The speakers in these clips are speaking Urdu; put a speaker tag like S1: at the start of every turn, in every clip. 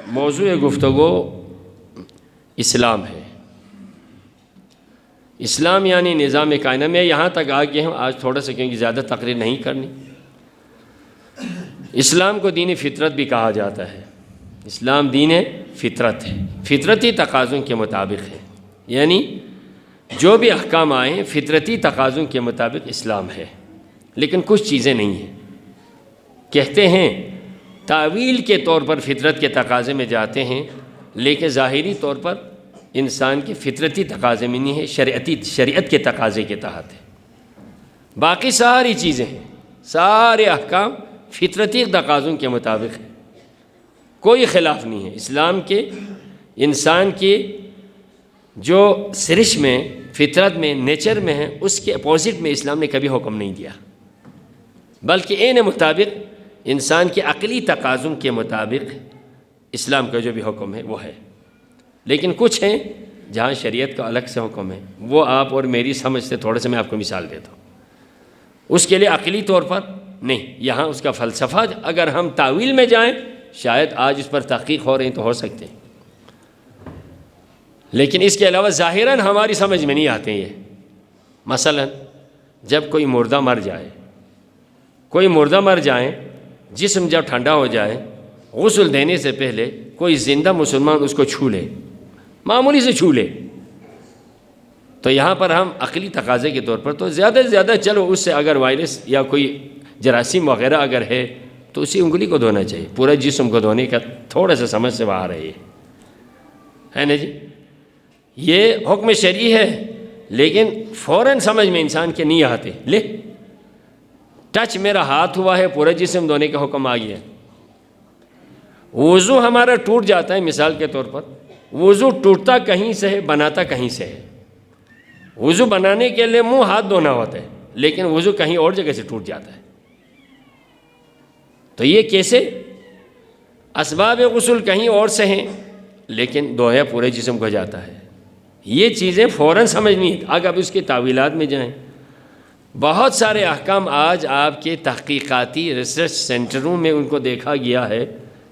S1: موضوع گفتگو اسلام ہے۔ اسلام یعنی نظام کائنات میں یہاں تک آ گئے ہوں آج تھوڑا سا، کیونکہ زیادہ تقریر نہیں کرنی۔ اسلام کو دین فطرت بھی کہا جاتا ہے۔ اسلام دین فطرت ہے، فطرتی تقاضوں کے مطابق ہے، یعنی جو بھی احکام آئے ہیں فطرتی تقاضوں کے مطابق اسلام ہے۔ لیکن کچھ چیزیں نہیں ہیں، کہتے ہیں تعویل کے طور پر فطرت کے تقاضے میں جاتے ہیں، لیکن ظاہری طور پر انسان کے فطرتی تقاضے میں نہیں ہے، شریعت کے تقاضے کے تحت ہے۔ باقی ساری چیزیں ہیں، سارے احکام فطرتی تقاضوں کے مطابق ہیں، کوئی خلاف نہیں ہے۔ اسلام کے انسان کے جو سرش میں، فطرت میں، نیچر میں ہے، اس کے اپوزٹ میں اسلام نے کبھی حکم نہیں دیا، بلکہ عین مطابق انسان کے عقلی تقاضوں کے مطابق اسلام کا جو بھی حکم ہے وہ ہے۔ لیکن کچھ ہیں جہاں شریعت کا الگ سے حکم ہے، وہ آپ اور میری سمجھ سے تھوڑا سا میں آپ کو مثال دیتا ہوں۔ اس کے لیے عقلی طور پر نہیں، یہاں اس کا فلسفہ اگر ہم تعویل میں جائیں، شاید آج اس پر تحقیق ہو رہے ہیں تو ہو سکتے ہیں، لیکن اس کے علاوہ ظاہراً ہماری سمجھ میں نہیں آتے یہ۔ مثلا جب کوئی مردہ مر جائے، جسم جب ٹھنڈا ہو جائے، غسل دینے سے پہلے کوئی زندہ مسلمان اس کو چھو لے، معمولی سے چھو لے، تو یہاں پر ہم عقلی تقاضے کے طور پر تو زیادہ سے زیادہ چلو اس سے اگر وائرس یا کوئی جراثیم وغیرہ اگر ہے تو اسی انگلی کو دھونا چاہیے، پورا جسم کو دھونے کا تھوڑا سا سمجھ سے باہر ہے نا جی۔ یہ حکم شرعی ہے، لیکن فوراً سمجھ میں انسان کے نہیں آتے۔ لے ٹچ میرا ہاتھ ہوا ہے، پورا جسم دھونے کا حکم آ گیا۔ وضو ہمارا ٹوٹ جاتا ہے، مثال کے طور پر وضو ٹوٹتا کہیں سے ہے، بناتا کہیں سے ہے۔ وضو بنانے کے لیے منہ ہاتھ دھونا ہوتا ہے، لیکن وضو کہیں اور جگہ سے ٹوٹ جاتا ہے۔ تو یہ کیسے؟ اسباب غسل کہیں اور سے ہیں، لیکن دھویا پورے جسم کو جاتا ہے۔ یہ چیزیں فوراً سمجھ نہیں، اگر اس کے تعویلات میں جائیں، بہت سارے احکام آج آپ کے تحقیقاتی ریسرچ سینٹروں میں ان کو دیکھا گیا ہے۔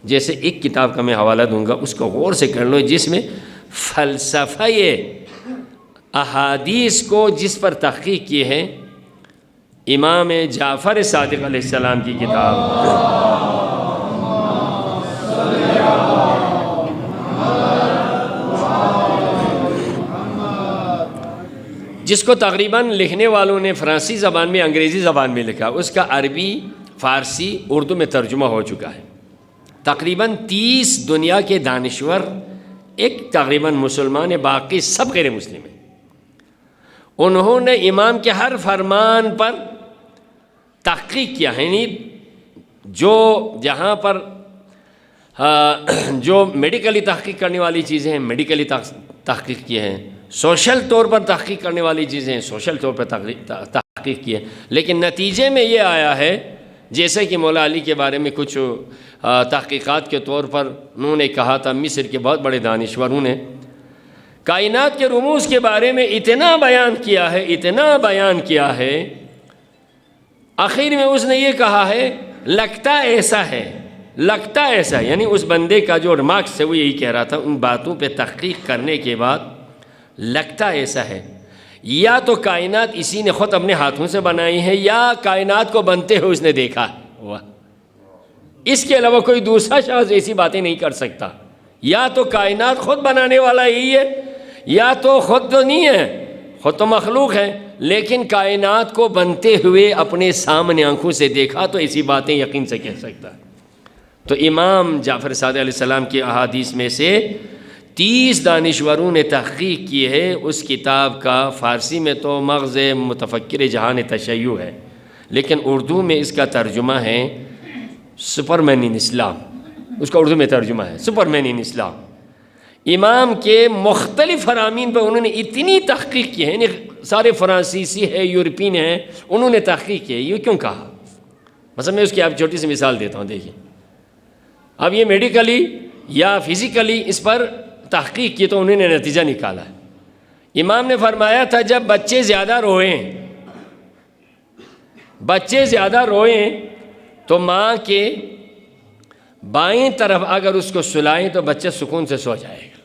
S1: جیسے ایک کتاب کا میں حوالہ دوں گا، اس کو غور سے کر لو، جس میں فلسفہ احادیث کو جس پر تحقیق کی ہے، امام جعفر صادق علیہ السلام کی کتاب، جس کو تقریباً لکھنے والوں نے فرانسیسی زبان میں، انگریزی زبان میں لکھا، اس کا عربی، فارسی، اردو میں ترجمہ ہو چکا ہے۔ تقریباً 30 دنیا کے دانشور، ایک تقریباً مسلمان ہے، باقی سب غیر مسلم ہیں، انہوں نے امام کے ہر فرمان پر تحقیق کیا ہے، یعنی جو جہاں پر جو میڈیکلی تحقیق کرنے والی چیزیں ہیں میڈیکلی تحقیق کی ہیں، سوشل طور پر تحقیق کرنے والی چیزیں ہیں سوشل طور پر تحقیق کی ہے۔ لیکن نتیجے میں یہ آیا ہے، جیسے کہ مولا علی کے بارے میں کچھ تحقیقات کے طور پر انہوں نے کہا تھا، مصر کے بہت بڑے دانشوروں نے کائنات کے رموز کے بارے میں اتنا بیان کیا ہے، آخر میں اس نے یہ کہا ہے لگتا ایسا ہے، یعنی اس بندے کا جو ریمارکس ہے وہ یہی کہہ رہا تھا، ان باتوں پہ تحقیق کرنے کے بعد لگتا ایسا ہے، یا تو کائنات اسی نے خود اپنے ہاتھوں سے بنائی ہے، یا کائنات کو بنتے ہوئے اس نے دیکھا ہے۔ اس کے علاوہ کوئی دوسرا شخص ایسی باتیں نہیں کر سکتا، یا تو کائنات خود بنانے والا یہی ہے، یا تو خود تو نہیں ہے، خود تو مخلوق ہے، لیکن کائنات کو بنتے ہوئے اپنے سامنے آنکھوں سے دیکھا، تو ایسی باتیں یقین سے کہہ سکتا ہے۔ تو امام جعفر صادق علیہ السلام کی احادیث میں سے 30 دانشوروں نے تحقیق کی ہے اس کتاب کا۔ فارسی میں تو مغز متفکر جہان تشیع ہے، لیکن اردو میں اس کا ترجمہ ہے سپرمین ان اسلام، اس کا اردو میں ترجمہ ہے سپرمین ان اسلام۔ امام کے مختلف فرامین پر انہوں نے اتنی تحقیق کی ہے، یعنی سارے فرانسیسی ہے، یورپین ہیں، انہوں نے تحقیق کی ہے۔ یہ کیوں کہا؟ مثلا میں اس کی آپ چھوٹی سی مثال دیتا ہوں، دیکھیے اب یہ میڈیکلی یا فزیکلی اس پر تحقیق کی تو انہوں نے نتیجہ نکالا ہے۔ امام نے فرمایا تھا جب بچے زیادہ روئیں تو بائیں طرف اگر اس کو سلائیں تو بچہ سکون سے سو جائے گا.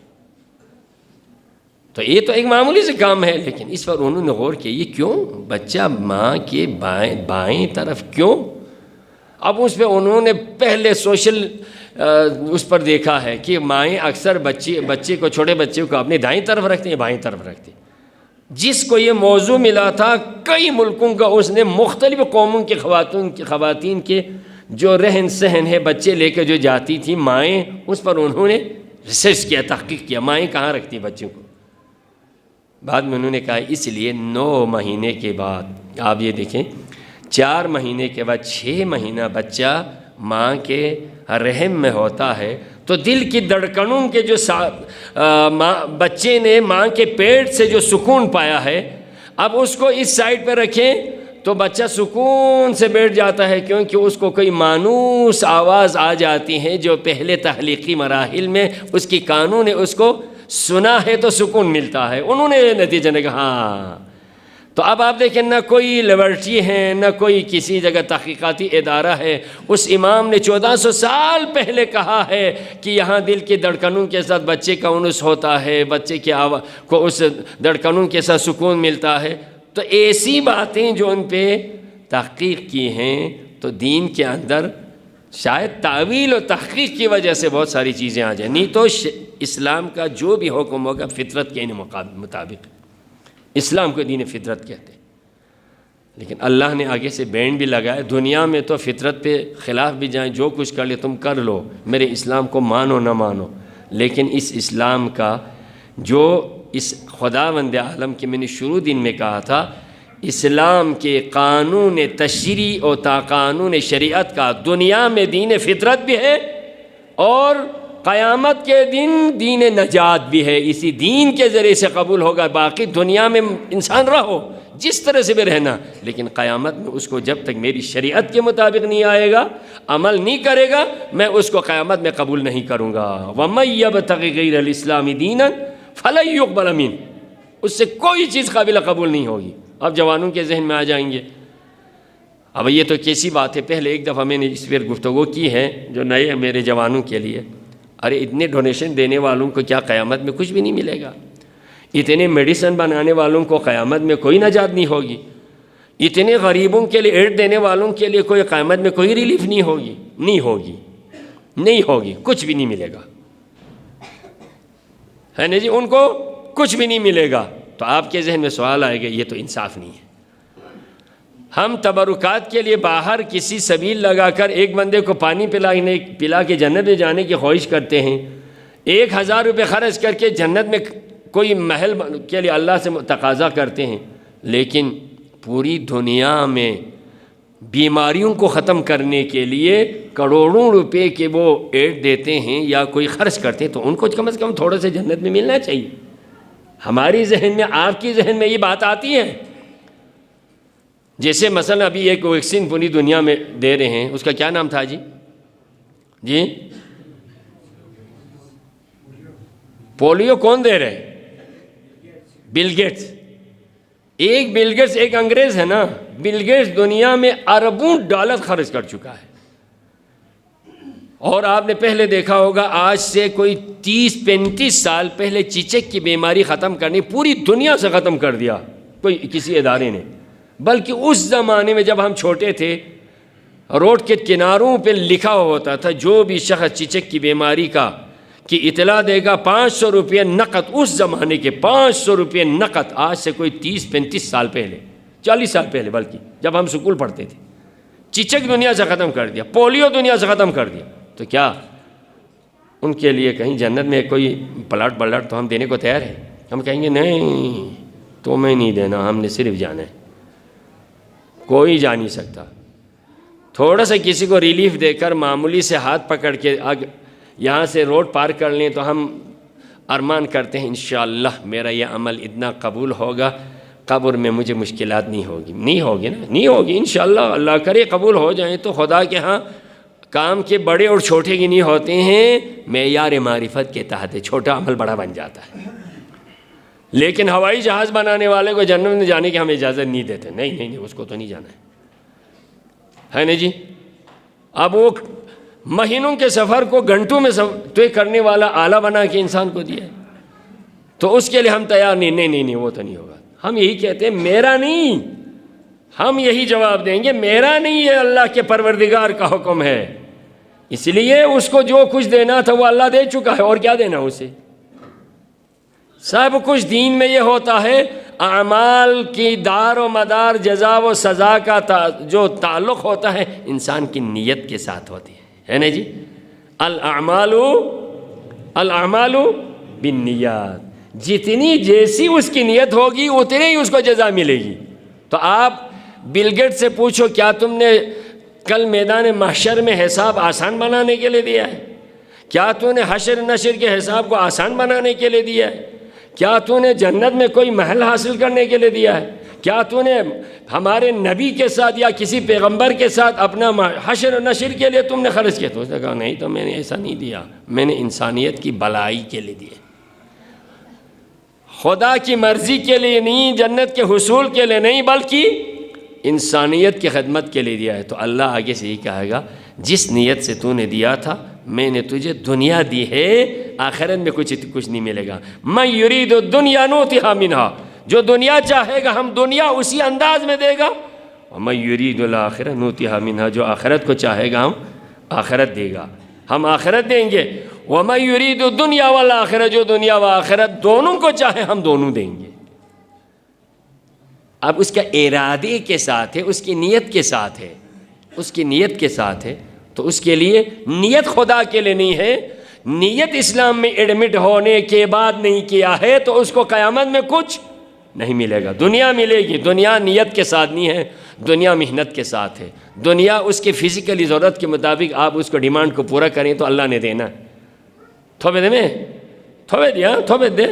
S1: تو یہ تو ایک معمولی سے کام ہے، لیکن اس پر انہوں نے غور کیا یہ کیوں بچہ ماں کے بائیں طرف کیوں. اب اس پہ انہوں نے پہلے سوشل اس پر دیکھا ہے کہ مائیں اکثر بچے کو، چھوٹے بچے کو اپنے دائیں طرف رکھتے ہیں، بائیں طرف رکھتے ہیں. جس کو یہ موضوع ملا تھا کئی ملکوں کا، اس نے مختلف قوموں کے خواتین کے جو رہن سہن ہے، بچے لے کے جو جاتی تھی مائیں، اس پر انہوں نے ریسرچ کیا، تحقیق کیا مائیں کہاں رکھتی بچوں کو. بعد میں انہوں نے کہا اس لیے 9 مہینے کے بعد، آپ یہ دیکھیں 4 مہینے کے بعد 6 مہینہ بچہ ماں کے رحم میں ہوتا ہے، تو دل کی دھڑکنوں کے جو بچے نے ماں کے پیٹ سے جو سکون پایا ہے، اب اس کو اس سائڈ پہ رکھیں تو بچہ سکون سے بیٹھ جاتا ہے، کیونکہ اس کو کوئی مانوس آواز آ جاتی ہے جو پہلے تخلیقی مراحل میں اس کی کانوں نے اس کو سنا ہے تو سکون ملتا ہے. انہوں نے نتیجہ نے کہا ہاں. تو اب آپ دیکھیں نہ کوئی لیبارٹری ہے، نہ کوئی کسی جگہ تحقیقاتی ادارہ ہے. اس امام نے 1400 سال پہلے کہا ہے کہ یہاں دل کی دھڑکنوں کے ساتھ بچے کا انس ہوتا ہے، بچے کی آواز کو اس دھڑکنوں کے ساتھ سکون ملتا ہے. تو ایسی باتیں جو ان پہ تحقیق کی ہیں، تو دین کے اندر شاید تعویل و تحقیق کی وجہ سے بہت ساری چیزیں آ جائیں، نہیں تو اسلام کا جو بھی حکم ہوگا فطرت کے مطابق. اسلام کو دین فطرت کہتے ہیں. لیکن اللہ نے آگے سے بینڈ بھی لگایا، دنیا میں تو فطرت پہ خلاف بھی جائیں، جو کچھ کر لے تم کر لو، میرے اسلام کو مانو نہ مانو. لیکن اس اسلام کا جو اس خداوند عالم کے میں نے شروع دن میں کہا تھا، اسلام کے قانون تشریع و قانون شریعت کا دنیا میں دین فطرت بھی ہے، اور قیامت کے دن دین نجات بھی ہے. اسی دین کے ذریعے سے قبول ہوگا. باقی دنیا میں انسان رہو جس طرح سے بھی رہنا، لیکن قیامت میں اس کو جب تک میری شریعت کے مطابق نہیں آئے گا، عمل نہیں کرے گا، میں اس کو قیامت میں قبول نہیں کروں گا. وَمَن يَبْتَغِ غَيْرَ الْإِسْلَامِ دِينًا فَلَن يُقْبَلَ مِنْهُ. اس سے کوئی چیز قابل قبول نہیں ہوگی. اب جوانوں کے ذہن میں آ جائیں گے، اب یہ تو کیسی بات ہے. پہلے ایک دفعہ میں نے اس پر گفتگو کی ہے جو نئے میرے جوانوں کے لیے. ارے اتنے ڈونیشن دینے والوں کو کیا قیامت میں کچھ بھی نہیں ملے گا؟ اتنے میڈیسن بنانے والوں کو قیامت میں کوئی نجات نہیں ہوگی؟ اتنے غریبوں کے لیے ایڈ دینے والوں کے لیے کوئی قیامت میں کوئی ریلیف نہیں ہوگی؟ نہیں ہوگی، کچھ بھی نہیں ملے گا، ہے نا جی؟ ان کو کچھ بھی نہیں ملے گا. تو آپ کے ذہن میں سوال آئے گا، یہ تو انصاف نہیں ہے. ہم تبرکات کے لیے باہر کسی سبیل لگا کر ایک بندے کو پانی پلا کے جنت میں جانے کی خواہش کرتے ہیں، 1000 روپے خرچ کر کے جنت میں کوئی محل کے لیے اللہ سے تقاضا کرتے ہیں، لیکن پوری دنیا میں بیماریوں کو ختم کرنے کے لیے کروڑوں روپے کے وہ ایڈ دیتے ہیں یا کوئی خرچ کرتے ہیں، تو ان کو کم از کم تھوڑا سے جنت میں ملنا چاہیے. ہماری ذہن میں، آپ کی ذہن میں یہ بات آتی ہے؟ جیسے مثلا ابھی ایک ویکسین پوری دنیا میں دے رہے ہیں، اس کا کیا نام تھا جی؟ پولیو کون دے رہے؟ Bill Gates. ایک بل گیٹس ایک انگریز ہے نا. بل گیٹس دنیا میں اربوں ڈالر خرچ کر چکا ہے. اور آپ نے پہلے دیکھا ہوگا آج سے کوئی 30-35 سال پہلے چیچک کی بیماری ختم کرنی پوری دنیا سے ختم کر دیا کسی ادارے نے. بلکہ اس زمانے میں جب ہم چھوٹے تھے، روڈ کے کناروں پہ لکھا ہوتا تھا جو بھی شخص چیچک کی بیماری کی اطلاع دے گا 500 روپے نقد. اس زمانے کے 500 روپے نقد. آج سے کوئی 30-35 سال پہلے، 40 سال پہلے بلکہ، جب ہم سکول پڑھتے تھے. چیچک دنیا سے ختم کر دیا، پولیو دنیا سے ختم کر دیا. تو کیا ان کے لیے کہیں جنت میں کوئی پلاٹ تو ہم دینے کو تیار ہیں؟ ہم کہیں گے نہیں تمہیں نہیں دینا، ہم نے صرف جانا ہے. کوئی جا نہیں سکتا. تھوڑا سا کسی کو ریلیف دے کر معمولی سے ہاتھ پکڑ کے یہاں سے روڈ پار کر لیں تو ہم ارمان کرتے ہیں انشاءاللہ میرا یہ عمل اتنا قبول ہوگا، قبر میں مجھے مشکلات نہیں ہوگی نا، نہیں ہوگی انشاءاللہ. اللہ کرے قبول ہو جائیں تو خدا کے ہاں کام کے بڑے اور چھوٹے کی نہیں ہوتے ہیں، معیار معرفت کے تحت چھوٹا عمل بڑا بن جاتا ہے. لیکن ہوائی جہاز بنانے والے کو جنت میں جانے کی ہم اجازت نہیں دیتے. نہیں اس کو تو نہیں جانا ہے نا جی. اب وہ مہینوں کے سفر کو گھنٹوں میں طے کرنے والا آلہ بنا کے انسان کو دیا ہے، تو اس کے لیے ہم تیار نہیں، وہ تو نہیں ہوگا۔ ہم یہی کہتے ہیں میرا نہیں، ہم یہی جواب دیں گے میرا نہیں، یہ اللہ کے پروردگار کا حکم ہے، اس لیے اس کو جو کچھ دینا تھا وہ اللہ دے چکا ہے، اور کیا دینا اسے؟ سب کچھ دین میں یہ ہوتا ہے، اعمال کی دار و مدار جزا و سزا کا جو تعلق ہوتا ہے انسان کی نیت کے ساتھ ہوتی ہے نا جی؟ الاعمال بالنیات، جتنی جیسی اس کی نیت ہوگی اتنی ہی اس کو جزا ملے گی۔ تو آپ بل گیٹ سے پوچھو کیا تم نے کل میدان محشر میں حساب آسان بنانے کے لیے دیا ہے؟ کیا تو نے حشر نشر کے حساب کو آسان بنانے کے لیے دیا ہے؟ کیا تو نے جنت میں کوئی محل حاصل کرنے کے لیے دیا ہے؟ کیا تو نے ہمارے نبی کے ساتھ یا کسی پیغمبر کے ساتھ اپنا حشر و نشر کے لیے تم نے خرچ کیا؟ تو اس نے کہا نہیں، تو میں نے ایسا نہیں دیا، میں نے انسانیت کی بھلائی کے لیے دیا، خدا کی مرضی کے لیے نہیں، جنت کے حصول کے لیے نہیں، بلکہ انسانیت کی خدمت کے لیے دیا ہے۔ تو اللہ آگے سے ہی کہے گا جس نیت سے تو نے دیا تھا میں نے تجھے دنیا دی ہے، آخرت میں کچھ نہیں ملے گا۔ من یرید الدنیا نؤتها منها، جو دنیا چاہے گا ہم دنیا اسی انداز میں دے گا، ومن یرید الآخرہ نؤتها منها، جو آخرت کو چاہے گا ہم آخرت دے گا، ہم آخرت دیں گے۔ ومن یرید الدنیا والآخرہ، جو دنیا و آخرت دونوں کو چاہے ہم دونوں دیں گے۔ اب اس کا ارادے کے ساتھ ہے، اس کی نیت کے ساتھ ہے، اس کی نیت کے ساتھ ہے، تو اس کے لیے نیت خدا کے لیے نہیں ہے، نیت اسلام میں ایڈمٹ ہونے کے بعد نہیں کیا ہے تو اس کو قیامت میں کچھ نہیں ملے گا۔ دنیا ملے گی، دنیا نیت کے ساتھ نہیں ہے، دنیا محنت کے ساتھ ہے۔ دنیا اس کے فزیکلی ضرورت کے مطابق آپ اس کو ڈیمانڈ کو پورا کریں تو اللہ نے دینا۔ تھوبے دے میں تھوبے دیا تھوبے دے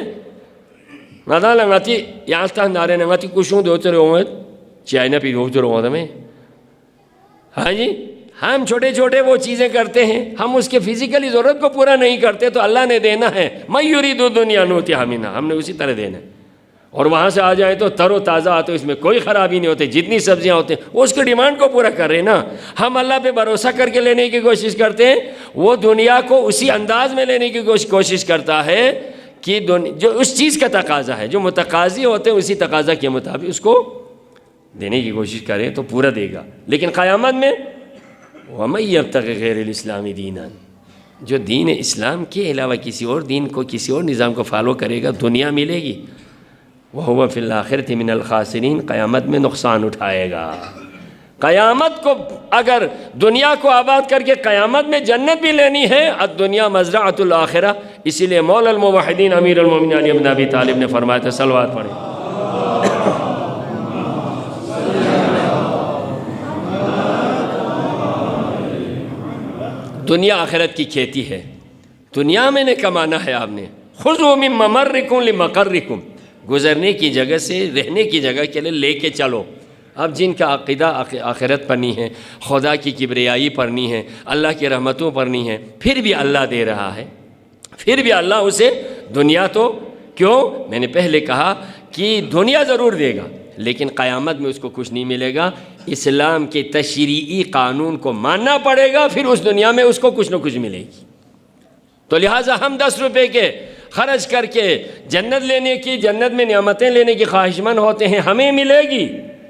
S1: نادا لنگاتی یالتا نارے نگاتی کشوں دے ہوتے رہے چائنا پی ہوتے رہے میں۔ ہاں جی، ہم چھوٹے چھوٹے وہ چیزیں کرتے ہیں، ہم اس کے فزیکلی ضرورت کو پورا نہیں کرتے تو اللہ نے دینا ہے۔ من یرید الدنیا نؤتها منها، ہم نے اسی طرح دینا ہے۔ اور وہاں سے آ جائے تو تر و تازہ آتے، اس میں کوئی خرابی نہیں ہوتے، جتنی سبزیاں ہوتے ہیں وہ اس کی ڈیمانڈ کو پورا کر رہے ہیں نا۔ ہم اللہ پہ بھروسہ کر کے لینے کی کوشش کرتے ہیں، وہ دنیا کو اسی انداز میں لینے کی کوشش کرتا ہے کہ جو اس چیز کا تقاضا ہے، جو متقاضی ہوتے ہیں اسی تقاضا کے مطابق اس کو دینے کی کوشش کریں تو پورا دے گا۔ لیکن قیامت میں وَمَن يَبْتَغِ غَيْرَ الْإِسْلَامِ دِينًا، جو دین اسلام کے علاوہ کسی اور دین کو، کسی اور نظام کو فالو کرے گا، دنیا ملے گی، وَهُوَ فِي الْآخِرَةِ مِنَ الْخَاسِرِينَ، قیامت میں نقصان اٹھائے گا۔ قیامت کو اگر دنیا کو آباد کر کے قیامت میں جنت بھی لینی ہے، الدنیا مزرعۃ الآخرہ، اسی لیے مولا الموحدین امیر المومنین علی بن ابی طالب نے فرمایا تھا، صلوات پڑھیں۔ دنیا آخرت کی کھیتی ہے، دنیا میں نے کمانا ہے آپ نے۔ خذوا من ممرکم لمقرکم، گزرنے کی جگہ سے رہنے کی جگہ کے لیے لے کے چلو۔ اب جن کا عقیدہ آخرت پر نہیں ہے، خدا کی کبریائی پر نہیں ہے، اللہ کی رحمتوں پر نہیں ہے، پھر بھی اللہ دے رہا ہے، پھر بھی اللہ اسے دنیا تو کیوں، میں نے پہلے کہا کہ دنیا ضرور دے گا لیکن قیامت میں اس کو کچھ نہیں ملے گا۔ اسلام کے تشریعی قانون کو ماننا پڑے گا، پھر اس دنیا میں اس کو کچھ نہ کچھ ملے گی۔ تو لہٰذا ہم 10 روپے کے خرچ کر کے جنت لینے کی، جنت میں نعمتیں لینے کی خواہشمند ہوتے ہیں، ہمیں ملے گی،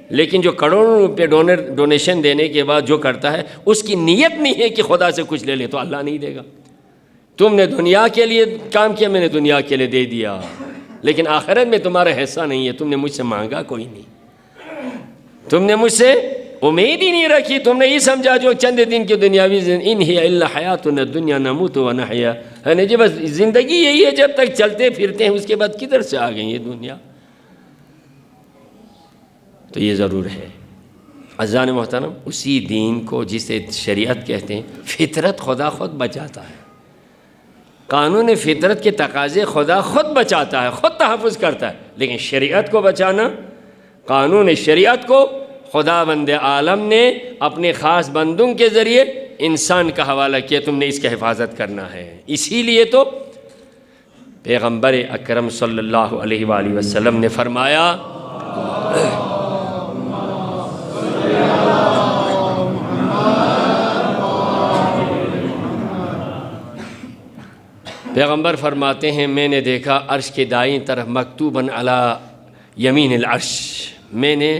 S1: لیکن جو کروڑوں روپے ڈونیشن دینے کے بعد جو کرتا ہے اس کی نیت نہیں ہے کہ خدا سے کچھ لے لے، تو اللہ نہیں دے گا۔ تم نے دنیا کے لیے کام کیا، میں نے دنیا کے لیے دے دیا، لیکن آخرت میں تمہارا حصہ نہیں ہے، تم نے مجھ سے مانگا کوئی نہیں، تم نے مجھ سے امید ہی نہیں رکھی، تم نے یہ سمجھا جو چند دن کی دنیاوی ان ہی الا حیاتنا الدنیا نموت و نحیا، ہے نا جی، بس زندگی یہی ہے، جب تک چلتے پھرتے ہیں، اس کے بعد کدھر سے آ گئی یہ دنیا۔ تو یہ ضرور ہے عزیزان محترم، اسی دین کو جسے شریعت کہتے ہیں، فطرت خدا خود بچاتا ہے، قانون فطرت کے تقاضے خدا خود بچاتا ہے، خود تحفظ کرتا ہے، لیکن شریعت کو بچانا، قانون شریعت کو خدا بند عالم نے اپنے خاص بندوں کے ذریعے انسان کا حوالہ کیا، تم نے اس کا حفاظت کرنا ہے۔ اسی لیے تو پیغمبر اکرم صلی اللہ علیہ وآلہ وسلم نے فرمایا، پیغمبر فرماتے ہیں میں نے دیکھا عرش کے دائیں طرف مکتوباً علی یمین العرش، میں نے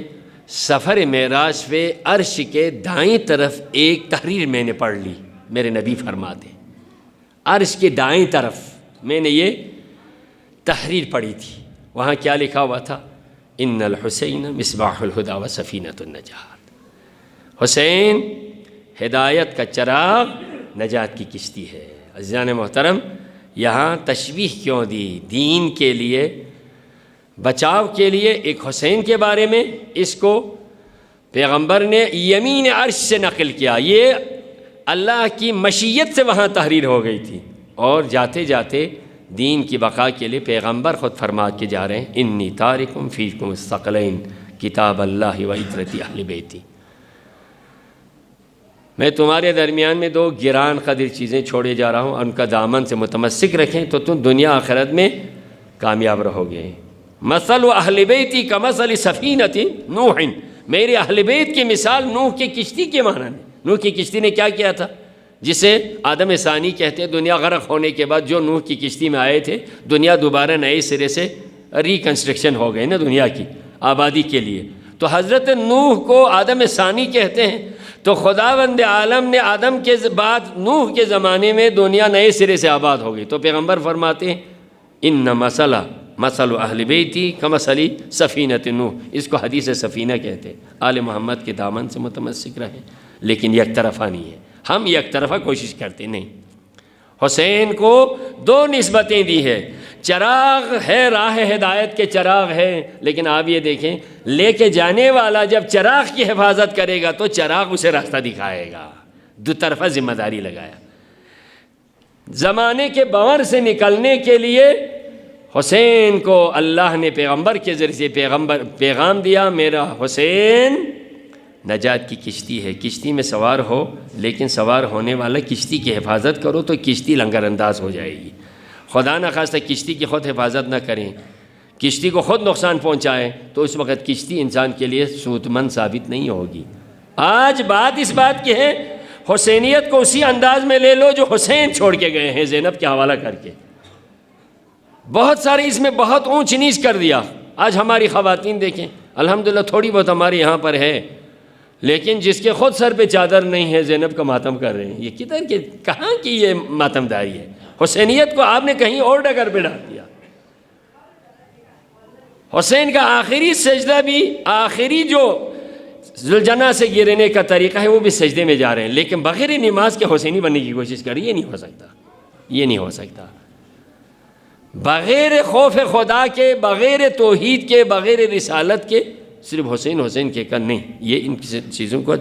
S1: سفر معراج پہ عرش کے دائیں طرف ایک تحریر میں نے پڑھ لی. میرے نبی فرماتے ہیں عرش کے دائیں طرف میں نے یہ تحریر پڑھی تھی. وہاں کیا لکھا ہوا تھا؟ ان الحسین مصباح الہدی و سفینۃ النجات. حسین ہدایت کا چراغ، نجات کی کشتی ہے. عزیزان محترم، یہاں تشبیہ کیوں دی؟ دین کے لیے، بچاؤ کے لیے ایک حسین کے بارے میں. اس کو پیغمبر نے یمین عرش سے نقل کیا. یہ اللہ کی مشیت سے وہاں تحریر ہو گئی تھی، اور جاتے جاتے دین کی بقا کے لیے پیغمبر خود فرما کے جا رہے ہیں انی تارکم فیکم الثقلین کتاب اللہ و عترتی اہل بیتی. میں تمہارے درمیان میں دو گران قدر چیزیں چھوڑے جا رہا ہوں، ان کا دامن سے متمسک رکھیں تو تم دنیا آخرت میں کامیاب رہو گے. مثل اہل بیتی کمثل سفینۃ نوح، میرے اہل بیت کی مثال نوح کی کشتی کے مانند ہے. نوح کی کشتی نے کیا کیا تھا؟ جسے آدم ثانی کہتے ہیں. دنیا غرق ہونے کے بعد جو نوح کی کشتی میں آئے تھے، دنیا دوبارہ نئے سرے سے ریکنسٹرکشن ہو گئی نا دنیا کی آبادی کے لیے. تو حضرت نوح کو آدم ثانی کہتے ہیں. تو خداوند عالم نے آدم کے بعد نوح کے زمانے میں دنیا نئے سرے سے آباد ہو گئی. تو پیغمبر فرماتے ہیں ان مثل اہل بیتی کمثل سفینۃ نوح. اس کو حدیث سفینہ کہتے ہیں. آل محمد کے دامن سے متمسک رہیں، لیکن یک طرفہ نہیں ہے. ہم یک طرفہ کوشش کرتے نہیں. حسین کو دو نسبتیں دی ہے. چراغ ہے، راہ ہدایت کے چراغ ہے، لیکن آپ یہ دیکھیں لے کے جانے والا جب چراغ کی حفاظت کرے گا تو چراغ اسے راستہ دکھائے گا. دو طرفہ ذمہ داری لگایا. زمانے کے بور سے نکلنے کے لیے حسین کو اللہ نے پیغمبر کے ذریعے سے پیغام دیا، میرا حسین نجات کی کشتی ہے. کشتی میں سوار ہو، لیکن سوار ہونے والا کشتی کی حفاظت کرو تو کشتی لنگر انداز ہو جائے گی. خدا نخواستہ کشتی کی خود حفاظت نہ کریں، کشتی کو خود نقصان پہنچائیں تو اس وقت کشتی انسان کے لیے سود مند ثابت نہیں ہوگی. آج بات اس بات کی ہے حسینیت کو اسی انداز میں لے لو جو حسین چھوڑ کے گئے ہیں زینب کے حوالہ کر کے. بہت سارے اس میں بہت اونچ نیچ کر دیا. آج ہماری خواتین دیکھیں الحمدللہ تھوڑی بہت ہمارے یہاں پر ہے، لیکن جس کے خود سر پہ چادر نہیں ہے زینب کا ماتم کر رہے ہیں. یہ کدھر کے کہاں کی یہ ماتم داری ہے؟ حسینیت کو آپ نے کہیں اور ڈگر پہ ڈال دیا. حسین کا آخری سجدہ بھی، آخری جو ذوالجناح سے گرنے کا طریقہ ہے وہ بھی سجدے میں جا رہے ہیں، لیکن بغیر نماز کے حسینی بننے کی کوشش کر رہی. یہ نہیں ہو سکتا، یہ نہیں ہو سکتا. بغیر خوف خدا کے، بغیر توحید کے، بغیر رسالت کے صرف حسین حسین کے کر نہیں. یہ ان چیزوں کو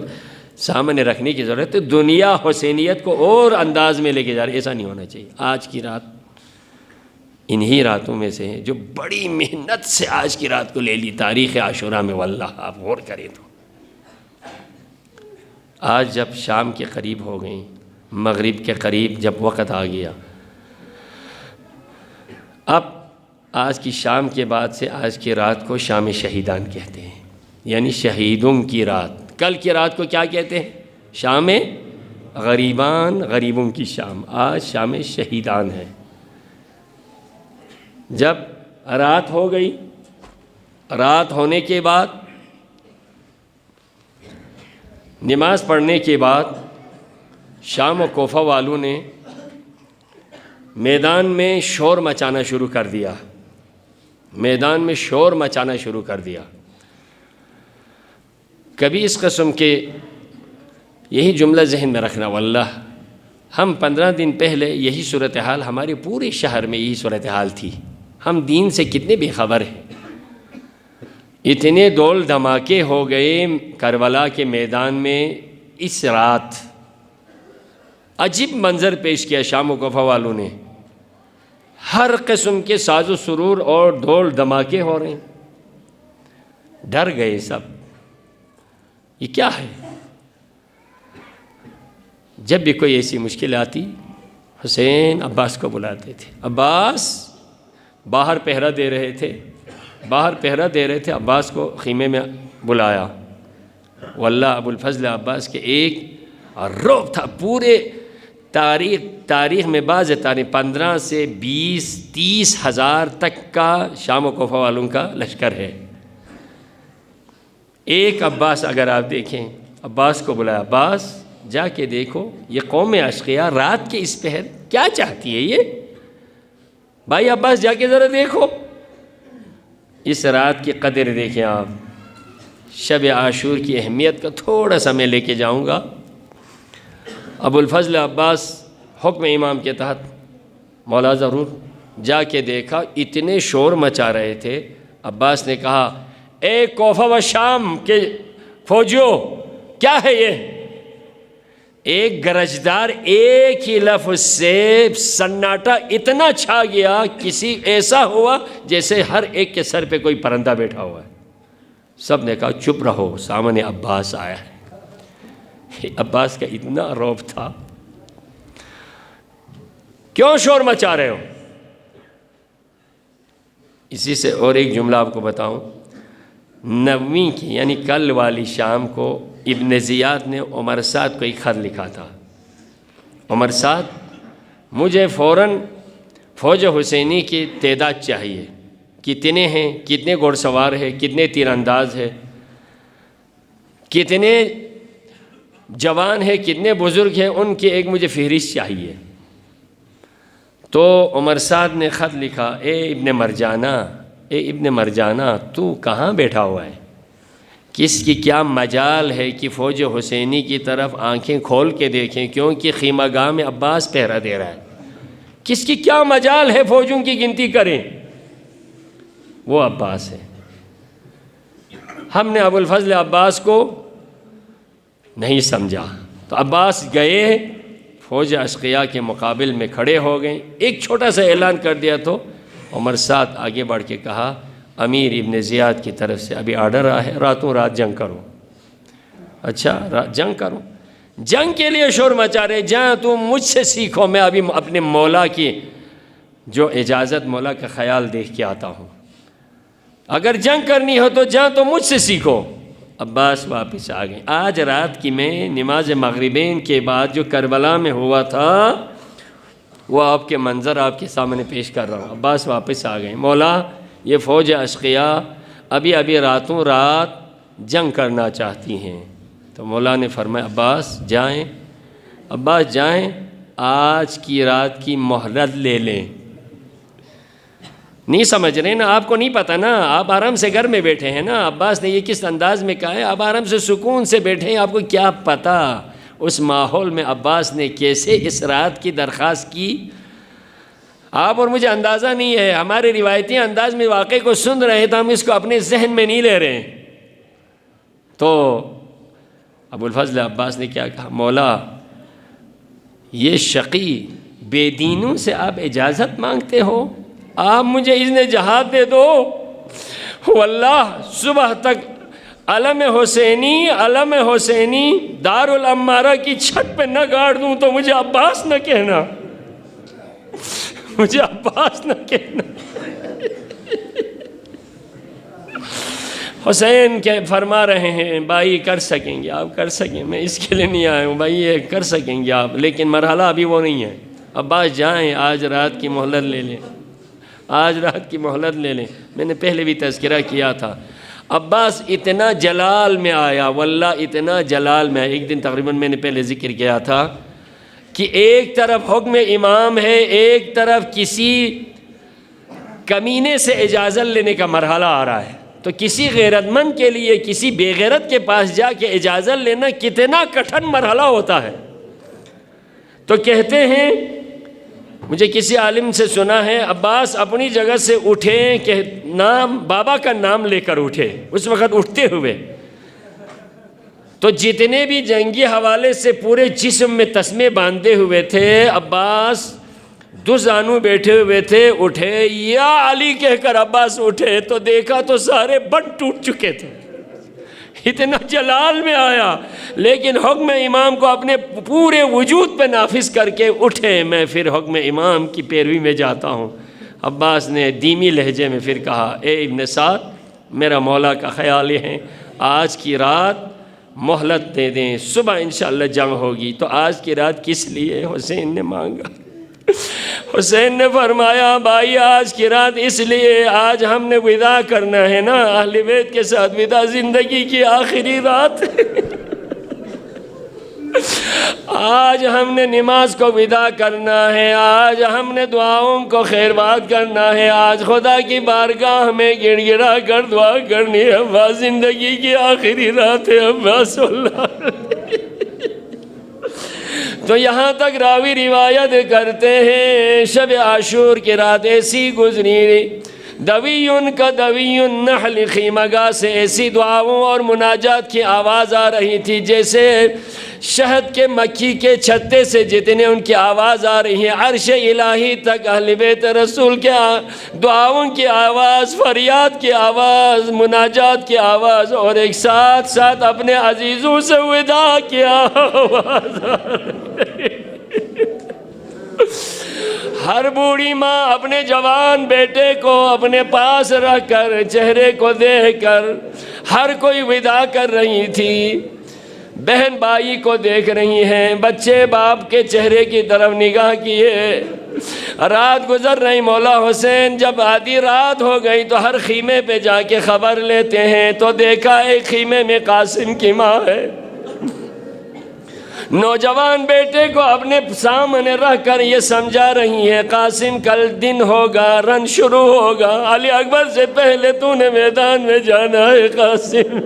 S1: سامنے رکھنے کی ضرورت ہے. دنیا حسینیت کو اور انداز میں لے کے جا رہی ہے، ایسا نہیں ہونا چاہیے. آج کی رات انہی راتوں میں سے ہے جو بڑی محنت سے آج کی رات کو لے لی تاریخ عاشوراء میں. واللہ آپ غور کریں تو آج جب شام کے قریب ہو گئیں، مغرب کے قریب جب وقت آ گیا، اب آج کی شام کے بعد سے آج کی رات کو شام شہیدان کہتے ہیں، یعنی شہیدوں کی رات. کل کی رات کو کیا کہتے ہیں؟ شام غریبان، غریبوں کی شام. آج شام شہیدان ہے. جب رات ہو گئی، رات ہونے کے بعد نماز پڑھنے کے بعد شام و کوفہ والوں نے میدان میں شور مچانا شروع کر دیا. میدان میں شور مچانا شروع کر دیا. کبھی اس قسم کے یہی جملہ ذہن میں رکھنا، واللہ ہم 15 دن پہلے یہی صورتحال ہمارے پورے شہر میں یہی صورتحال تھی. ہم دین سے کتنے بے خبر ہیں. اتنے دول دھماکے ہو گئے کربلا کے میدان میں. اس رات عجیب منظر پیش کیا شام و کوفہ والوں نے. ہر قسم کے ساز و سرور اور ڈھول دھماکے ہو رہے ہیں. ڈر گئے سب، یہ کیا ہے؟ جب بھی کوئی ایسی مشکل آتی حسین عباس کو بلاتے تھے. عباس باہر پہرا دے رہے تھے، عباس کو خیمے میں بلایا. واللہ ابو الفضل عباس کے ایک رعب تھا. پورے تاریخ میں بعض تاریخ 15 سے 20-30 ہزار تک کا شام و کوفہ والوں کا لشکر ہے۔ ایک عباس اگر آپ دیکھیں، عباس کو بلایا، عباس جا کے دیکھو یہ قوم اشقیاء رات کے اس پہر کیا چاہتی ہے یہ؟ بھائی عباس جا کے ذرا دیکھو، اس رات کی قدر دیکھیں آپ۔ شب عاشور کی اہمیت کا تھوڑا سا میں لے کے جاؤں گا۔ ابو الفضل عباس حکم امام کے تحت مولا ضرور جا کے دیکھا، اتنے شور مچا رہے تھے۔ عباس نے کہا، اے کوفہ و شام کے فوجیوں، کیا ہے یہ؟ ایک گرجدار ایک ہی لفظ سے سناٹا اتنا چھا گیا، کسی ایسا ہوا جیسے ہر ایک کے سر پہ کوئی پرندہ بیٹھا ہوا ہے۔ سب نے کہا چپ رہو، سامنے عباس آیا ہے۔ عباس کا اتنا رعب تھا، کیوں شور مچا رہے ہو؟ اسی سے اور ایک جملہ آپ کو بتاؤں، 9ویں کی یعنی کل والی شام کو ابن زیاد نے عمر سعد کو ایک خط لکھا تھا۔ عمر سعد، مجھے فوراً فوج حسینی کی تعداد چاہیے، کتنے ہیں، کتنے گھوڑ سوار ہیں، کتنے تیر انداز ہیں، کتنے جوان ہیں، کتنے بزرگ ہیں، ان کی ایک مجھے فہرست چاہیے۔ تو عمر سعد نے خط لکھا، اے ابن مرجانہ تو کہاں بیٹھا ہوا ہے؟ کس کی کیا مجال ہے کہ فوج حسینی کی طرف آنکھیں کھول کے دیکھیں، کیونکہ خیمہ گاہ میں عباس پہرا دے رہا ہے۔ کس کی کیا مجال ہے فوجوں کی گنتی کریں؟ وہ عباس ہے۔ ہم نے ابو الفضل عباس کو نہیں سمجھا، تو عباس گئے، فوج اشقیاء کے مقابل میں کھڑے ہو گئے، ایک چھوٹا سا اعلان کر دیا تو عمر سعد آگے بڑھ کے کہا، امیر ابن زیاد کی طرف سے ابھی آرڈر آیا ہے، راتوں رات جنگ کرو۔ اچھا جنگ کرو، جنگ کے لیے شور مچا رہے، جہاں تم مجھ سے سیکھو، میں ابھی اپنے مولا کی جو اجازت، مولا کا خیال دیکھ کے آتا ہوں، اگر جنگ کرنی ہو تو جہاں تو مجھ سے سیکھو۔ عباس واپس آ گئے۔ آج رات کی میں نماز مغربین کے بعد جو کربلا میں ہوا تھا وہ آپ کے منظر آپ کے سامنے پیش کر رہا ہوں۔ عباس واپس آ گئے، مولا یہ فوج اشقیاء ابھی راتوں رات جنگ کرنا چاہتی ہیں۔ تو مولا نے فرمایا عباس جائیں، آج کی رات کی مہلت لے لیں۔ نہیں سمجھ رہے نا، آپ کو نہیں پتہ نا، آپ آرام سے گھر میں بیٹھے ہیں نا۔ عباس نے یہ کس انداز میں کہا ہے، آپ آرام سے سکون سے بیٹھے ہیں، آپ کو کیا پتہ اس ماحول میں عباس نے کیسے اس رات کی درخواست کی۔ آپ اور مجھے اندازہ نہیں ہے، ہمارے روایتی انداز میں واقعے کو سن رہے تو ہم اس کو اپنے ذہن میں نہیں لے رہے۔ تو ابو الفضل عباس نے کیا کہا، مولا یہ شقی بے دینوں سے آپ اجازت مانگتے ہو، آپ مجھے اذن جہاد دے دو، واللہ صبح تک علم حسینی دار الامارہ کی چھت پہ نہ گاڑ دوں تو مجھے عباس نہ کہنا، مجھے عباس نہ کہنا۔ حسین کیا فرما رہے ہیں، بھائی کر سکیں گے آپ، کر سکیں، میں اس کے لیے نہیں آیا ہوں بھائی، یہ کر سکیں گے آپ، لیکن مرحلہ ابھی وہ نہیں ہے۔ عباس جائیں، آج رات کی مہلت لے لیں، آج رات کی مہلت لے لیں۔ میں نے پہلے بھی تذکرہ کیا تھا، عباس اتنا جلال میں آیا، واللہ اتنا جلال میں آیا۔ ایک دن تقریباً میں نے پہلے ذکر کیا تھا کہ ایک طرف حکم امام ہے، ایک طرف کسی کمینے سے اجازت لینے کا مرحلہ آ رہا ہے، تو کسی غیرت مند کے لیے کسی بے غیرت کے پاس جا کے اجازت لینا کتنا کٹھن مرحلہ ہوتا ہے۔ تو کہتے ہیں، مجھے کسی عالم سے سنا ہے، عباس اپنی جگہ سے اٹھے کہ بابا کا نام لے کر اٹھے، اس وقت اٹھتے ہوئے تو جتنے بھی جنگی حوالے سے پورے جسم میں تسمے باندھے ہوئے تھے، عباس دو زانو بیٹھے ہوئے تھے، اٹھے یا علی کہہ کر عباس اٹھے تو دیکھا تو سارے بٹ ٹوٹ چکے تھے، اتنا جلال میں آیا، لیکن حکم امام کو اپنے پورے وجود پہ نافذ کر کے اٹھے، میں پھر حکم امام کی پیروی میں جاتا ہوں۔ عباس نے دھیمی لہجے میں پھر کہا، اے ابن سعد، میرا مولا کا خیال یہ ہے، آج کی رات مہلت دے دیں، صبح انشاءاللہ جنگ ہوگی۔ تو آج کی رات کس لیے حسین نے مانگا؟ حسین نے فرمایا بھائی آج کی رات اس لیے، آج ہم نے وداع کرنا ہے نا اہل بیت کے ساتھ، وداع زندگی کی آخری رات آج ہم نے نماز کو وداع کرنا ہے، آج ہم نے دعاؤں کو خیر بات کرنا ہے، آج خدا کی بارگاہ میں گڑ گڑا کر دعا کرنی ہے، ابا زندگی کی آخری رات ہے ابا صلی اللہ۔ تو یہاں تک راوی روایت کرتے ہیں شب عاشور کی رات ایسی گزری، دویٌ کا دوی النحل، خیمگاہ سے ایسی دعاؤں اور مناجات کی آواز آ رہی تھی جیسے شہد کے مکھی کے چھتے سے جتنے ان کی آواز آ رہی ہے، عرش الہی تک اہل بیت رسول کے دعاؤں کی آواز، فریاد کی آواز، مناجات کی آواز، اور ایک ساتھ ساتھ اپنے عزیزوں سے وداع کی آواز آ رہی ہے۔ ہر بوڑھی ماں اپنے جوان بیٹے کو اپنے پاس رکھ کر، چہرے کو دیکھ کر، ہر کوئی وداع کر رہی تھی۔ بہن بھائی کو دیکھ رہی ہیں، بچے باپ کے چہرے کی طرف نگاہ کیے، رات گزر رہی۔ مولا حسین جب آدھی رات ہو گئی تو ہر خیمے پہ جا کے خبر لیتے ہیں، تو دیکھا ایک خیمے میں قاسم کی ماں ہے، نوجوان بیٹے کو اپنے سامنے رکھ کر یہ سمجھا رہی ہے قاسم کل دن ہوگا، رن شروع ہوگا، علی اکبر سے پہلے تو نے میدان میں جانا ہے قاسم۔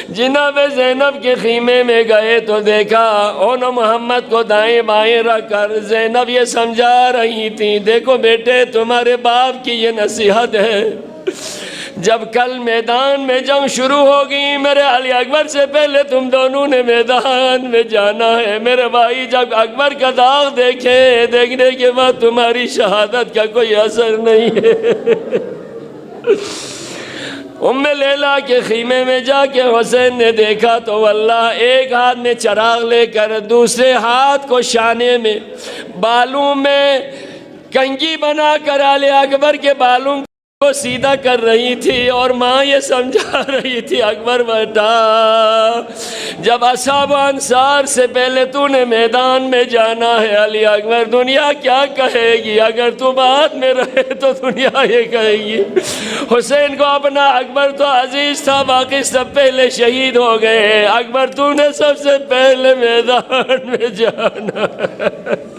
S1: جناب زینب کے خیمے میں گئے تو دیکھا اون محمد کو دائیں بائیں رکھ کر زینب یہ سمجھا رہی تھی، دیکھو بیٹے تمہارے باپ کی یہ نصیحت ہے، جب کل میدان میں جنگ شروع ہوگی میرے علی اکبر سے پہلے تم دونوں نے میدان میں جانا ہے۔ میرے بھائی جب اکبر کا داغ دیکھے، دیکھنے کے بعد تمہاری شہادت کا کوئی اثر نہیں ہے۔ ام لیلہ کے خیمے میں جا کے حسین نے دیکھا تو واللہ ایک ہاتھ میں چراغ لے کر دوسرے ہاتھ کو شانے میں بالوں میں کنگھی بنا کر علی اکبر کے بالوں کو سیدھا کر رہی تھی، اور ماں یہ سمجھا رہی تھی اکبر بیٹا جب اصحاب انصار سے پہلے تو نے میدان میں جانا ہے، علی اکبر دنیا کیا کہے گی، اگر تو بعد میں رہے تو دنیا یہ کہے گی۔ حسین کو اپنا اکبر تو عزیز تھا، باقی سب پہلے شہید ہو گئے، اکبر تو نے سب سے پہلے میدان میں جانا ہے۔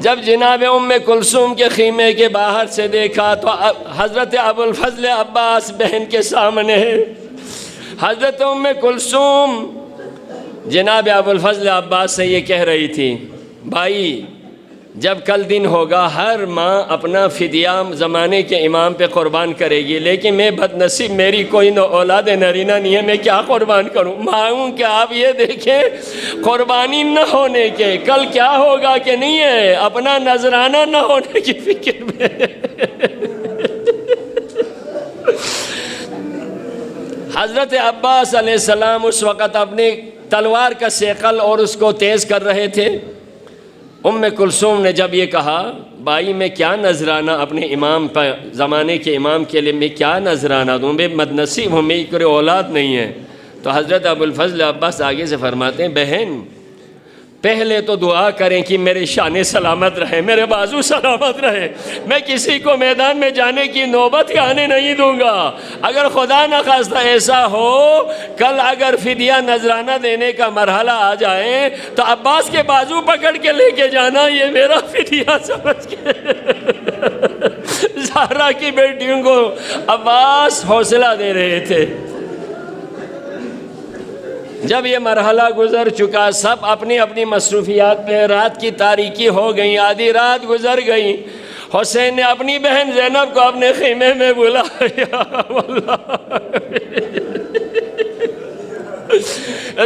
S1: جب جناب ام کلثوم کے خیمے کے باہر سے دیکھا تو حضرت ابو الفضل عباس بہن کے سامنے ہے۔ حضرت ام کلثوم جناب ابو الفضل عباس سے یہ کہہ رہی تھی بھائی جب کل دن ہوگا ہر ماں اپنا فدیہ زمانے کے امام پہ قربان کرے گی، لیکن میں بد نصیب، میری کوئی اولاد نرینہ نہیں ہے، میں کیا قربان کروں؟ مانگوں کہ آپ یہ دیکھیں قربانی نہ ہونے کے کل کیا ہوگا کہ نہیں ہے، اپنا نذرانہ نہ ہونے کی فکر میں۔ حضرت عباس علیہ السلام اس وقت اپنی تلوار کا سیقل اور اس کو تیز کر رہے تھے۔ ام کلثوم نے جب یہ کہا بھائی میں کیا نذرانہ اپنے امام پر، زمانے کے امام کے لیے میں کیا نذرانہ دوں، میں بدنصیب ہوں، میری کوئی اولاد نہیں ہے، تو حضرت ابو الفضل عباس آگے سے فرماتے ہیں بہن پہلے تو دعا کریں کہ میرے شانے سلامت رہے، میرے بازو سلامت رہے، میں کسی کو میدان میں جانے کی نوبت ہی آنے نہیں دوں گا۔ اگر خدا نخواستہ ایسا ہو کل اگر فدیہ نذرانہ دینے کا مرحلہ آ جائے تو عباس کے بازو پکڑ کے لے کے جانا، یہ میرا فدیہ سمجھ کے۔ زہرا کی بیٹیوں کو عباس حوصلہ دے رہے تھے۔ جب یہ مرحلہ گزر چکا سب اپنی اپنی مصروفیات پہ، رات کی تاریکی ہو گئی، آدھی رات گزر گئی، حسین نے اپنی بہن زینب کو اپنے خیمے میں بلایا۔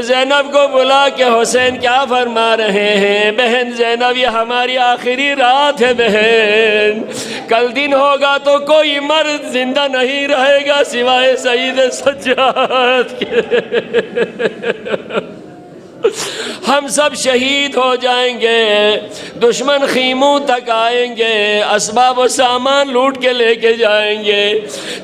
S1: زینب کو بلا کہ حسین کیا فرما رہے ہیں؟ بہن زینب یہ ہماری آخری رات ہے بہن، کل دن ہوگا تو کوئی مرد زندہ نہیں رہے گا سوائے سید سجاد کے۔ ہم سب شہید ہو جائیں گے، دشمن خیموں تک آئیں گے، اسباب و سامان لوٹ کے لے کے جائیں گے،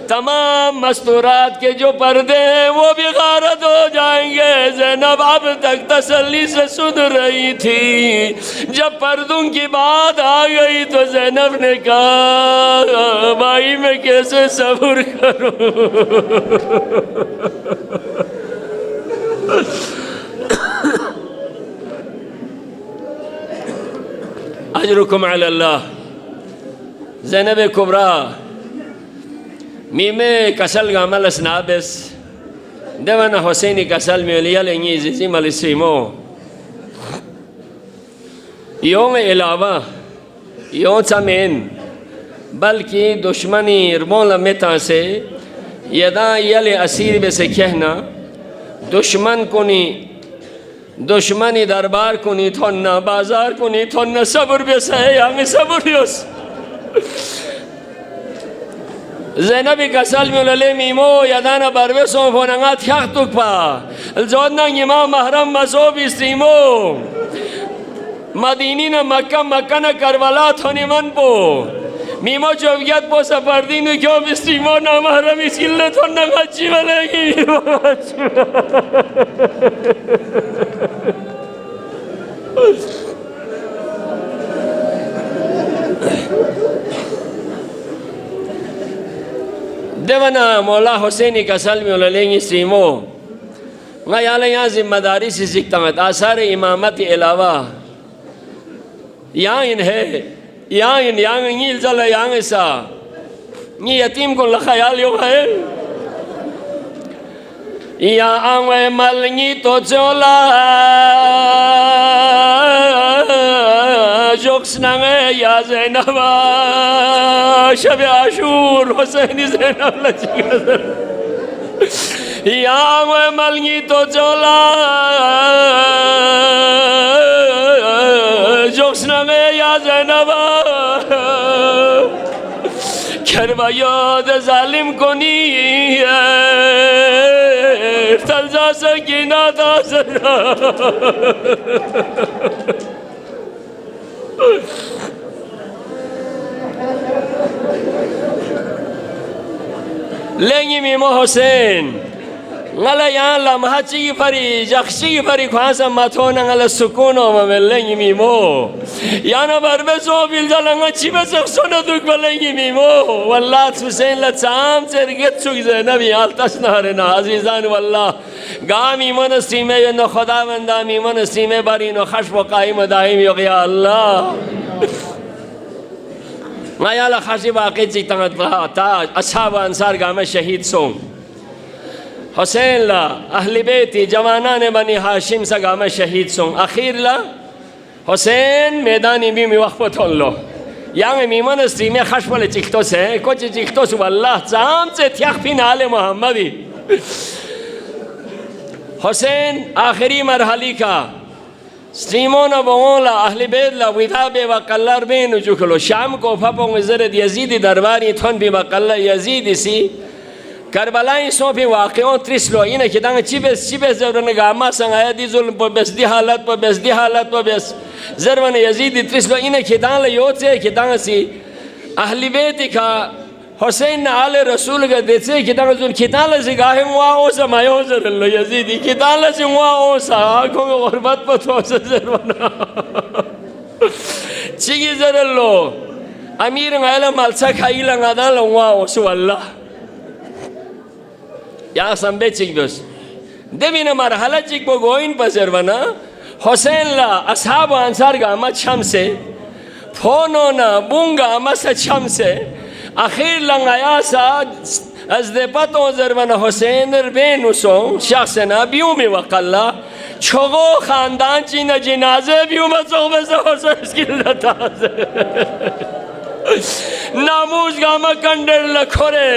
S1: تمام مستورات کے جو پردے ہیں وہ بھی غارت ہو جائیں گے۔ زینب اب تک تسلی سے سن رہی تھی، جب پردوں کی بات آ گئی تو زینب نے کہا بھائی میں کیسے صبر کروں؟ اجرکم علی اللہ۔ زینب کبریٰ میمے کسل گامل اسنابس دیوان حسینی کسل میولی لنگی زیزی ملسیمو یوم علاوہ یوم چمین بلکہ دشمنی ارمون لمتا سے یدا یل اسیر بے سے کہنا دشمن کنی دشمنی دربار کنی تھونا بازار کنی تھونا صبر بے سے یعنی صبر بیوس زینبی کسل میولے میمو یدانا بروے سوفوننگا تھیاک تک پا الزودنا امام محرم مصوب استریمو مدینی نا مکہ نا کرولات ہونی من پو میمو چوبیت پو سفردینو کیوں بستریمو نا محرم اس کلنے تھونا غچی ملے گی دیوانا مولا حسینی کسل میولا لینگی استریمو غیالا یہاں ذمہ داری سے سکتا ہے آثار امامت علاوہ یہاں ہے یہاں نیل زل یہاں ایسا یہ یتیم کو لخیال یو ہے یہاں وے ملنگی تو چولا جوکس نگے یا زینبا شب عاشور حسینی زینب لچی گزر یہاں وے ملنگی تو چولا جوکس نگے یا زینبا کربا یاد ظالم کنی تلزا سکینہ تازرہ لینگی میمو حسین غلا یہاں لمحہ چیگی پری جخشی پری خواسا ماتونا غلا سکونو ممن لینگی میمو یانا بربے سو بیلزا لنگا چی بسخ سونا دک بلینگی میمو واللہ حسین لچام چرگت چک زینبی آلتش نارنا عزیزان واللہ گا میمون سیمے یونو خدا مندہ میمون سیمے برینو خشب و قائم دائم یقیا اللہ غیالا خشی باقی چیتا تا اصحاب انصار گامہ شہید سون حسین لا اہل بیتی جوانان بنی ہاشم سا گامہ شہید سون اخیر لا حسین میدانی بیمی وقفت ہلو یعنی میمون استریمی خشبال چکتو سے کچھ چکتو سے واللہ چام سے تیخ پین آل محمدی حسین آخری مرحلی کا استریمون بغولا اہل بیت لا ویدابے وقلر بینو جکلو شام کو پھپوں زرد یزید درباری تھون بھی وقلر یزید سی کربلائی سو بھی واقعوں ترسلو اینہ کتاں چی بیس زرون گاما سنگ آیا دی ظلم پا بیس دی حالت پا بیس زرون یزید ترسلو اینہ کتاں لیوت سے کتاں سی اہل بیت کا حسین نا آل رسول کا دیتے کتاں ظلم کتاں لسی گاہے موا اوسا مایو زر اللہ یزیدی کتاں لسی موا اوسا آنکھوں میں غربت پا توسا زرونا چیگی زر اللہ امیر غیلہ ملسا کھائی لنگا دا لنگا اوسو اللہ یا سنبے چک دوس دیوین مرحلہ چک بو گوئن پسر بنا حسین لا اصحاب و انصار گاما چھم سے پھونونا بونگا مسا چھم سے اخیر لنگایا سا از دے پتوں زربنا حسین ربینو سون شخصنا بیومی وقلا چھگو خاندان چینا جنازے بیوم صحبہ سے حسین اس کی لطازے ناموز گاما کنڈر لکھورے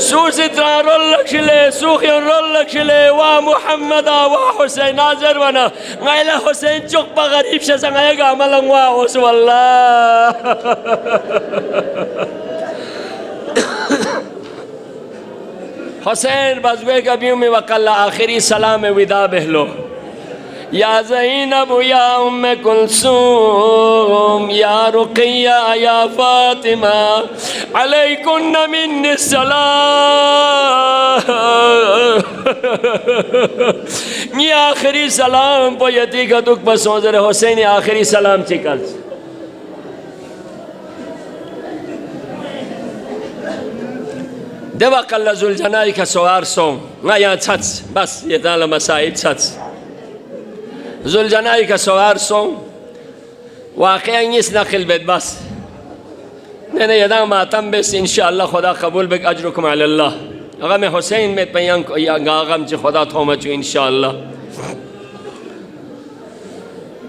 S1: سوسی تران رول لکشلے سوخیان رول لکشلے وا محمدہ وا حسین آزر بنا غیلہ حسین چک پا غریب شسا غیہ گاما لنگوا حسو اللہ حسین بزوے کا بیومی وقال آخری سلام ودا بہلو یا زینب یا ام کلثوم یا رقیہ یا فاطمہ علیکن منی السلام. یہ آخری سلام پو یتی کا دکھ بسوزر حسین آخری سلام چکل. دو قل ذوالجناح کا سوار سوم نا یہاں چھتس بس یہ تعالی مسائل چھتس ذوالجناح کا سوار سوم واقعا اس نقل بید بس نہیں یداں ماتم بس انشاءاللہ خدا قبول بک اجرکم علی اللہ غم حسین میں پیان غم چی خدا تومچو انشاءاللہ.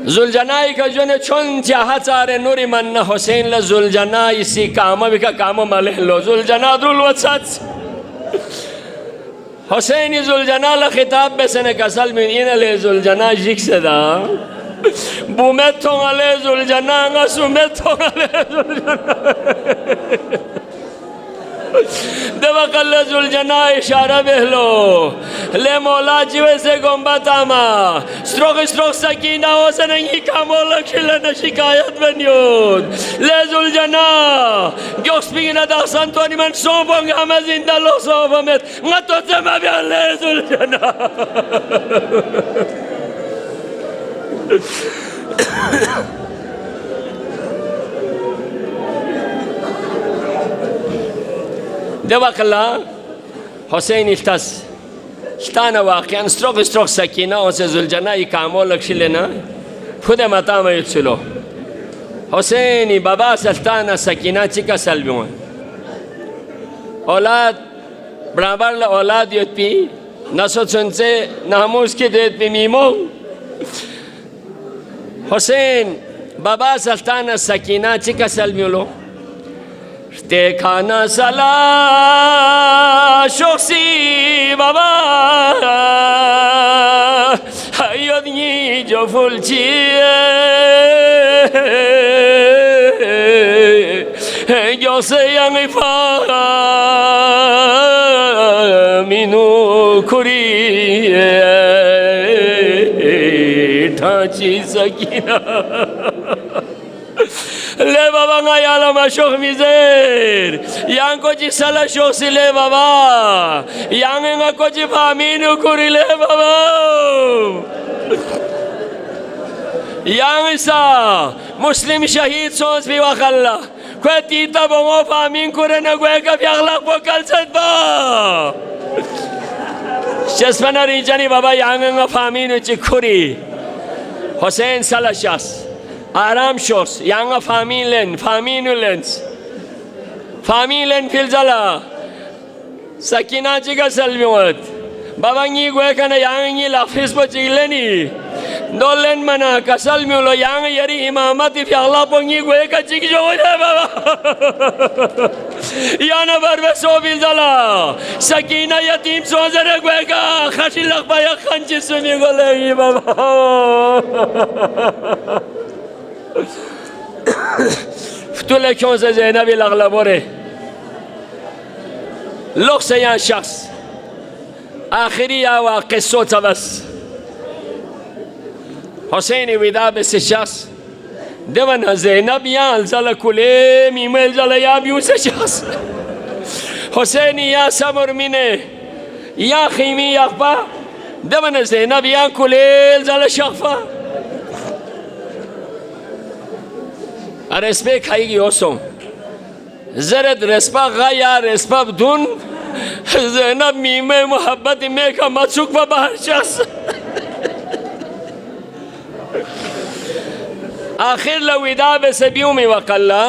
S1: ذوالجناح کا جو نے چون چاہا چارے نوری من حسین لذوالجناح اسی کاما بکا کاما ملہ لو ذوالجناح دول وچھت حسینی ذوالجناح لخطاب بسنے کسل من این علی ذوالجناح جک صدا بومیتوں علی ذوالجناح غسومیتوں علی ذوالجناح دوک اللہ ذوالجناح اشارہ بہلو لے مولا جیوے سے گمبت آما سروک سکینہ ہو سننگی کا مولا کھلنا شکایت بنیود لے ذوالجناح گوکس بگینا داخسان توانی من سوپنگ ہمیں زندہ لوگ سوپمیت غطو زمہ بیان لے ذوالجناح. دوک اللہ حسین التانا واقعا سروک سکینہ اسے ذوالجناح کامو لکشی لینا خود مطامہ یتسلو حسینی بابا سلطانہ سکینہ چکا سلبیون اولاد برابر اولاد یت پی نسو سنسے ناموس کی دیت پی میمو حسین بابا سلطانہ سکینہ چکا سلبیون دیکھانا سلا شخصی بابا حیات یہ جو پھول چیئے جو سے ینگی فامینو کھری ٹھانچی سکینہ لے بابا nga yalama şok mizer yang koci salah şok si le baba yang nga koci faminu kuri le baba yang isa muslim şehit söz bir vakalla koy tita bongo famin kure na koy ka fiyaglak bokal sadba şesmana rijani baba yang nga faminu çi kuri Hüseyin salah şahs آرام شوس یانگا فامینو لنس فیل زلا سکینہ چکا سلمیوت بابا نگی گوئے کنا یانگی لفظ پا چگلنی دول لن منا کسل میولو یانگ یری امامتی فی اللہ پا نگی گوئے کا چک جو ہوئے بابا یانا بربے سو فیل زلا سکینہ یتیم سوزر گوئے کا خشی لگ پا یک خنچی سمی گو لگی بابا فتولے کیوں سے زینبی لغلبورے لوگ سے یہاں شخص آخری آوا قصو تا بس حسینی ودا بس شخص دیون زینب یہاں الزل کلے میمو الزل یا بیو سے شخص حسینی یا سمر مینے یا خیمی یقبا دیون زینب یہاں کلے الزل شخفا رسپے کھائی گی اوسوں زرد رسپا غایا رسپا بدون زینب میمے محبت میں کا مچوک پا باہر شخص آخر لویدہ بے سبیوں میں وقلا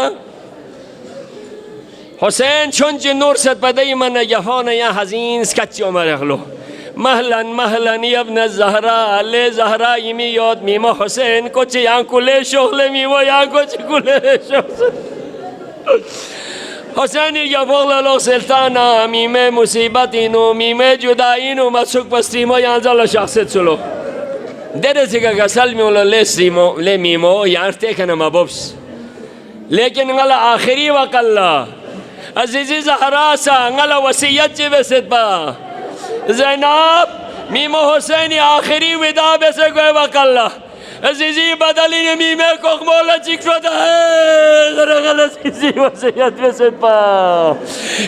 S1: حسین چونچ نور ست پدئی من یفون یا حزین سکچی عمر اغلو مہلن مہلن ابن الزہرا لے زہرا یمی یود میمو حسین کچھ یہاں کلے شغل میمو یہاں کچھ کلے شغل حسینی یا فغل لوگ سلطانا میمے مصیبتینو میمے جدائینو مسوک پستیمو یہاں زل شخصت سلو دیرے سکا گسل میولو لے میمو یہاں ارتیکن مبوبس لیکن غلا آخری وقلا عزیزی زہرا سا غلا وسیعت چی بسید با زینب میمه حسینی آخری ودا بسه گوه وقالله عزیزی بدلی میمه کخمولا چیک شده درغل عزیزی وسیعت بسه پا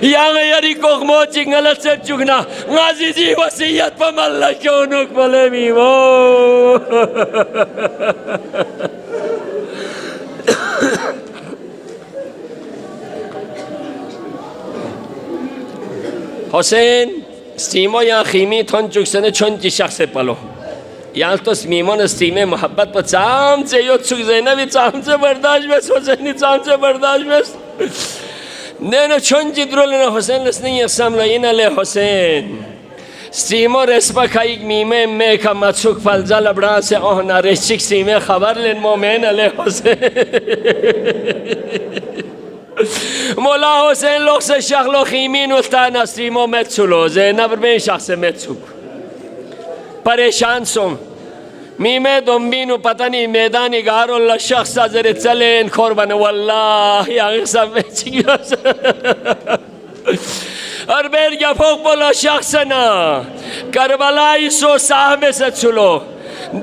S1: یانگه یاری کخمو چیک غلط سب چکنا عزیزی وسیعت پا ملک اونک بله میمه حسین سیما یا خیمی تون چکسنه چون چی شخص پلو یال تو میمان سیمه محبت پر چام سے یو چک زینبی چام سے برداشت بس حسینی چام سے برداشت بس نه چون چی درول حسین لسنی اسلام لین علی حسین سیما رسپا کایک میمه میکا مچوک فلزل بران سے اوه نارشچک سیمه خبر لین مومن علی حسین مولا حسین لوگ سے شغل و خیمین ولتانا سیمو متسلو زینب بین شخص متسوک پریشان سوم میمه دنبین و پتنی میدانی گارو اللہ شخص ازر چلین کوربان والله یا غصب بیچی اور بیر گیا فوق بولا شخصنا کربلائی سو صاحب سے چلو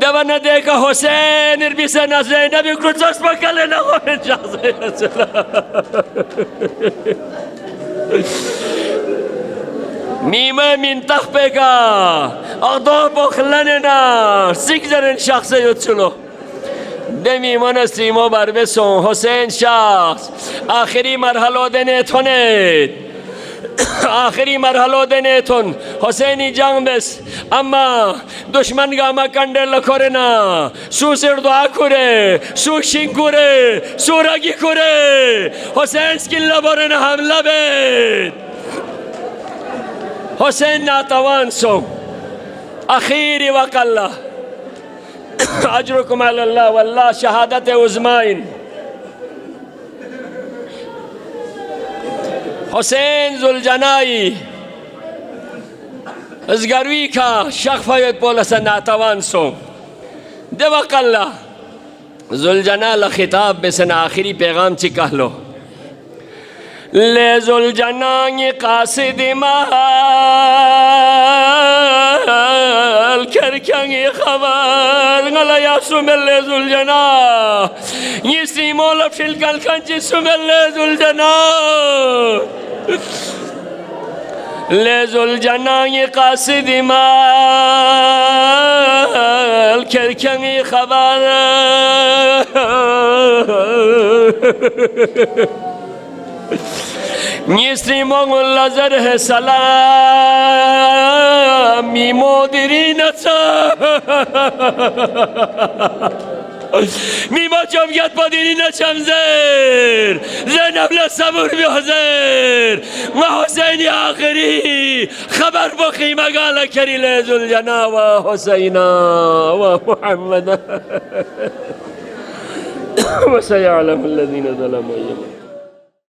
S1: دوانا دیکھا حسین اربی سے نہ زینبی کچھ پکلے نہ ہوئے شخص چلا میمه منطق بگا اغدا بخلننا سیگزرن شخص یوتشلو دمی من سیما بر بسون حسین شخص آخری مرحله دنیتونه آخری مرحله دنیتون حسینی جنگ بس اما دشمن گاما کنده لکورنا سو سر دعا کوره سو شین کوره سو رگی کوره حسین سکیل لبارن حمله بید حسین ناتوان سو اخیری وقالله اجرکم علی الله والله شهادت عظمین حسین زلجنایی از گروی کا شخفایت بولسا ناتوان سو ده وقالله زلجنا لخطاب بسن آخری پیغام چی کہلو لے زلجنای قاصد مال کرکنگی خبر غلا یا سمل لے زلجنا یہ سیمو لفشل کلکنچی سمل لے زلجنا لے زلجنای قاصد مال کرکنگی خبر نیستی مغل لزر سلام میمو دیرینتا میمو چمگت با دیرینتا زر زینب لصبور بیازر و حسینی آخری خبر بخی مقاله کری لیزل جنا و حسینا و محمد و سیعلم الذین ظلموا